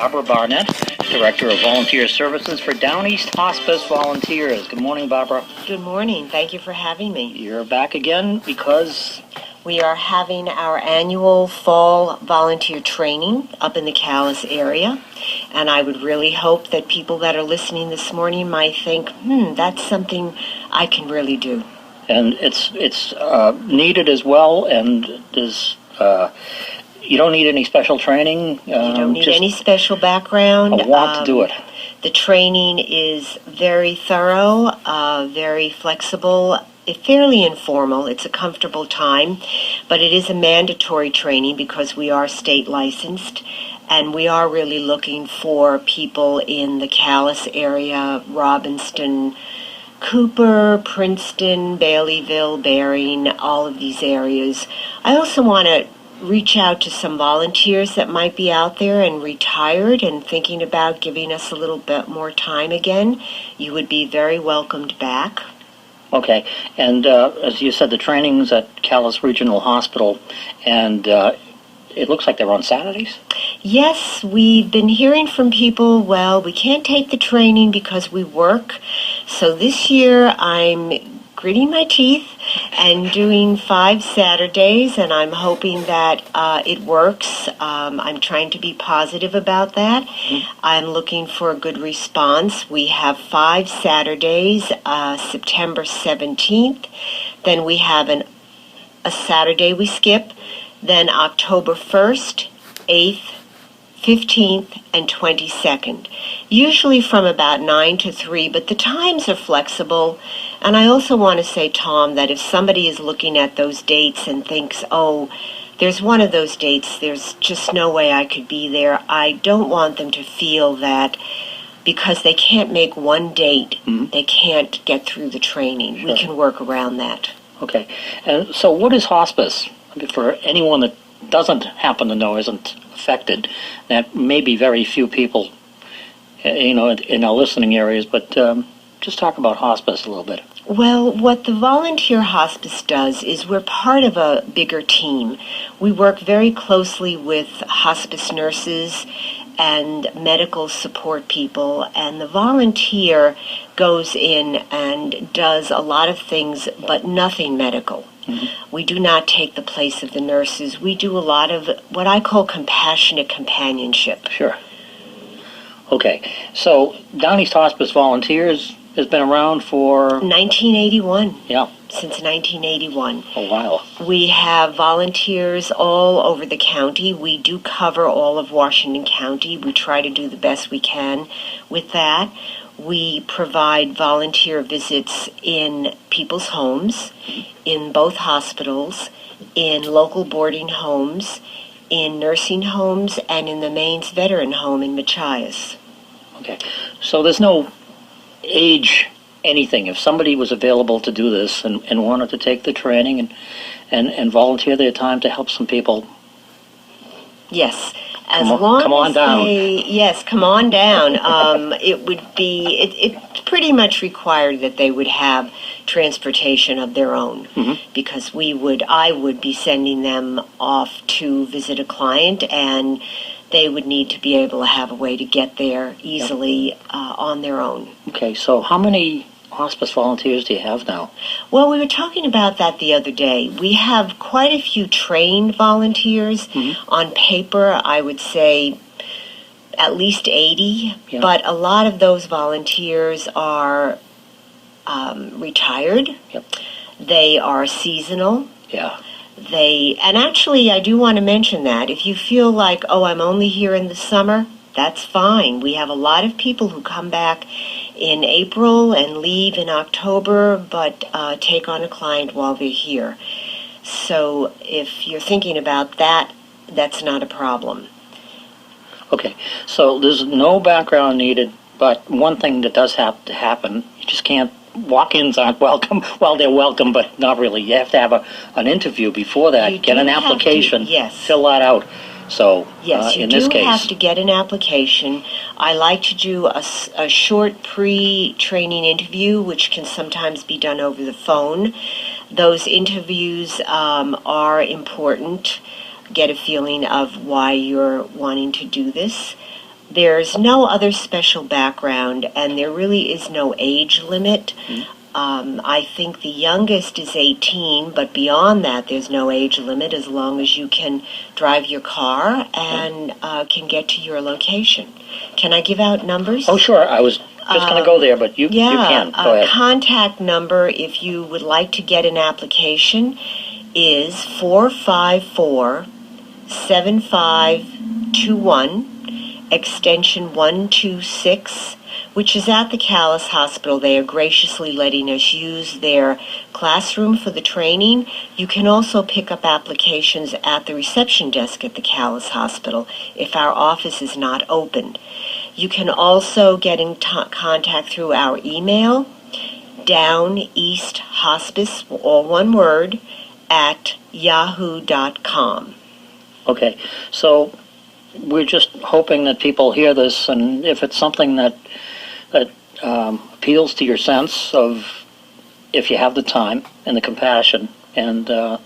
Barbara Barnett, Director of Volunteer Services for Down East Hospice Volunteers. Good morning, Barbara. Good morning. Thank you for having me. You're back again because we are having our annual fall volunteer training up in the Calais area, and I would really hope that people that are listening this morning might think, that's something I can really do. And it's needed as well, and there's you don't need any special training. You don't need any special background. I want to do it. The training is very thorough, very flexible, fairly informal. It's a comfortable time, but it is a mandatory training because we are state licensed, and we are really looking for people in the Calais area, Robbinston, Cooper, Princeton, Baileyville, Bering, all of these areas. I also want to reach out to some volunteers that might be out there and retired and thinking about giving us a little bit more time again. You would be very welcomed back. Okay, and as you said, the training's at Calais Regional Hospital, and it looks like they're on Saturdays? Yes, we've been hearing from people, well, we can't take the training because we work. So this year I'm gritting my teeth and doing 5 Saturdays, and I'm hoping that it works. I'm trying to be positive about that. I'm looking for a good response. We have 5 Saturdays, September 17th. Then we have a Saturday we skip. Then October 1st, 8th, 15th, and 22nd, usually from about 9 to 3, but the times are flexible. And I also want to say, Tom, that if somebody is looking at those dates and thinks, oh, there's one of those dates, there's just no way I could be there, I don't want them to feel that because they can't make one date, they can't get through the training. Sure. We can work around that. Okay. And so what is hospice? For anyone that doesn't happen to know, isn't affected, that may be very few people, in our listening areas, but just talk about hospice a little bit. Well, what the volunteer hospice does is we're part of a bigger team. We work very closely with hospice nurses and medical support people, and the volunteer goes in and does a lot of things, but nothing medical. We do not take the place of the nurses. We do a lot of what I call compassionate companionship. Sure. Okay. So Down East Hospice Volunteers has been around for 1981. Yeah. Since 1981. A while. We have volunteers all over the county. We do cover all of Washington County. We try to do the best we can with that. We provide volunteer visits in people's homes, in both hospitals, in local boarding homes, in nursing homes, and in the Maine's Veteran Home in Machias. Okay. So there's no age anything. If somebody was available to do this and wanted to take the training and volunteer their time to help some people. Yes. Come on down. Yes, come on down. It would be, it's pretty much required that they would have transportation of their own, because I would be sending them off to visit a client, and they would need to be able to have a way to get there easily on their own. Okay, so how many hospice volunteers do you have now? Well, we were talking about that the other day. We have quite a few trained volunteers. On paper, I would say at least 80, but a lot of those volunteers are retired. Yep. They are seasonal. Yeah. And actually, I do want to mention that if you feel like, oh, I'm only here in the summer, that's fine. We have a lot of people who come back in April and leave in October, but take on a client while they're here. So if you're thinking about that, that's not a problem. Okay, so there's no background needed, but one thing that does have to happen, you just can't, walk-ins aren't welcome. Well, they're welcome, but not really. You have to have an interview before that, get an application, fill that out. So yes, you in this do case, have to get an application. I like to do a short pre-training interview, which can sometimes be done over the phone. Those interviews are important. Get a feeling of why you're wanting to do this. There's no other special background, and there really is no age limit. I think the youngest is 18, but beyond that, there's no age limit as long as you can drive your car and can get to your location. Can I give out numbers? Oh, sure. I was just going to go there, but you can. Go ahead. Contact number, if you would like to get an application, is 454-7521, extension 126, which is at the Calais Hospital. They are graciously letting us use their classroom for the training. You can also pick up applications at the reception desk at the Calais Hospital if our office is not open. You can also get in contact through our email, downeasthospice, all one word, at yahoo.com. Okay, so we're just hoping that people hear this, and if it's something that appeals to your sense of, if you have the time and the compassion and the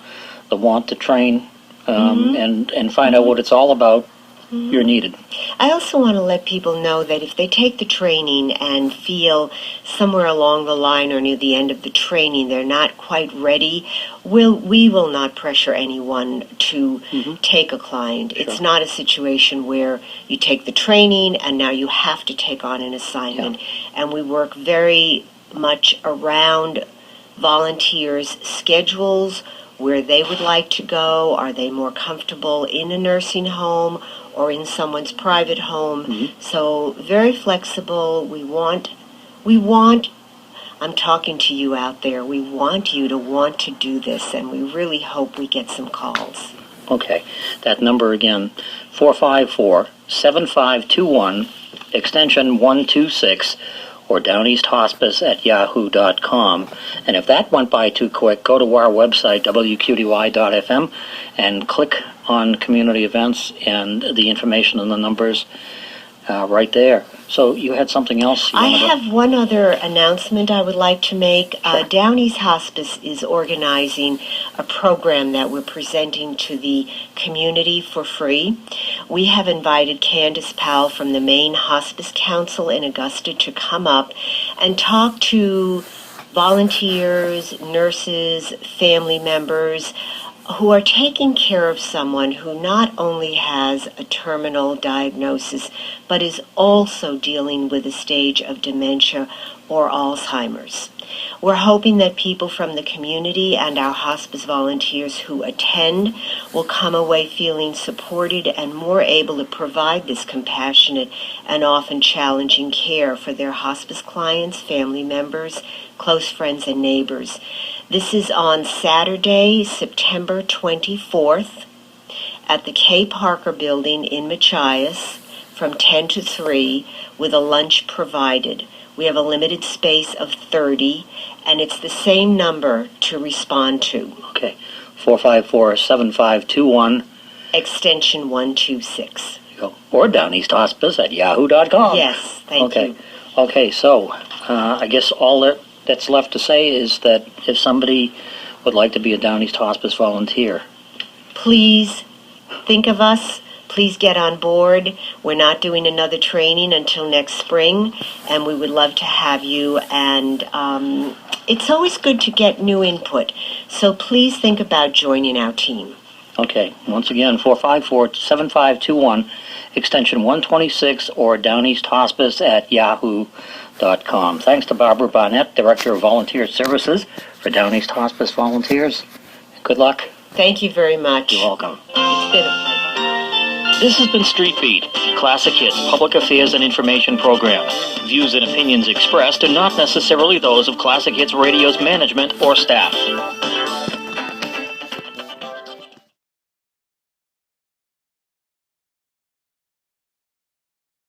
want to train and find out what it's all about, you're needed. I also want to let people know that if they take the training and feel somewhere along the line or near the end of the training they're not quite ready, we will not pressure anyone to take a client. Sure. It's not a situation where you take the training and now you have to take on an assignment. Yeah. And we work very much around volunteers' schedules, where they would like to go. Are they more comfortable in a nursing home or in someone's private home? So very flexible. We want, I'm talking to you out there, we want you to want to do this, and we really hope we get some calls. Okay, that number again, 454-7521, extension 126, or downeasthospice at yahoo.com. And if that went by too quick, go to our website, WQDY.FM, and click on community events and the information and the numbers right there. So you had something else? I have one other announcement I would like to make. Sure. Down East Hospice is organizing a program that we're presenting to the community for free. We have invited Candace Powell from the Maine Hospice Council in Augusta to come up and talk to volunteers, nurses, family members who are taking care of someone who not only has a terminal diagnosis, but is also dealing with a stage of dementia or Alzheimer's. We're hoping that people from the community and our hospice volunteers who attend will come away feeling supported and more able to provide this compassionate and often challenging care for their hospice clients, family members, close friends, and neighbors. This is on Saturday, September 24th at the K. Parker Building in Machias from 10 to 3 with a lunch provided. We have a limited space of 30, and it's the same number to respond to. Okay, 454-7521. Extension 126. Or Down East Hospice at yahoo.com. Yes, thank you. Okay, so I guess all that's left to say is that if somebody would like to be a Down East Hospice volunteer, please think of us. Please get on board. We're not doing another training until next spring, and we would love to have you. And it's always good to get new input. So please think about joining our team. Okay, once again, 454-7521, extension 126, or Down East Hospice at yahoo.com. Thanks to Barbara Barnett, Director of Volunteer Services for Down East Hospice Volunteers. Good luck. Thank you very much. You're welcome. It's been a pleasure. This has been Street Beat, Classic Hits Public Affairs and Information Program. Views and opinions expressed are not necessarily those of Classic Hits Radio's management or staff.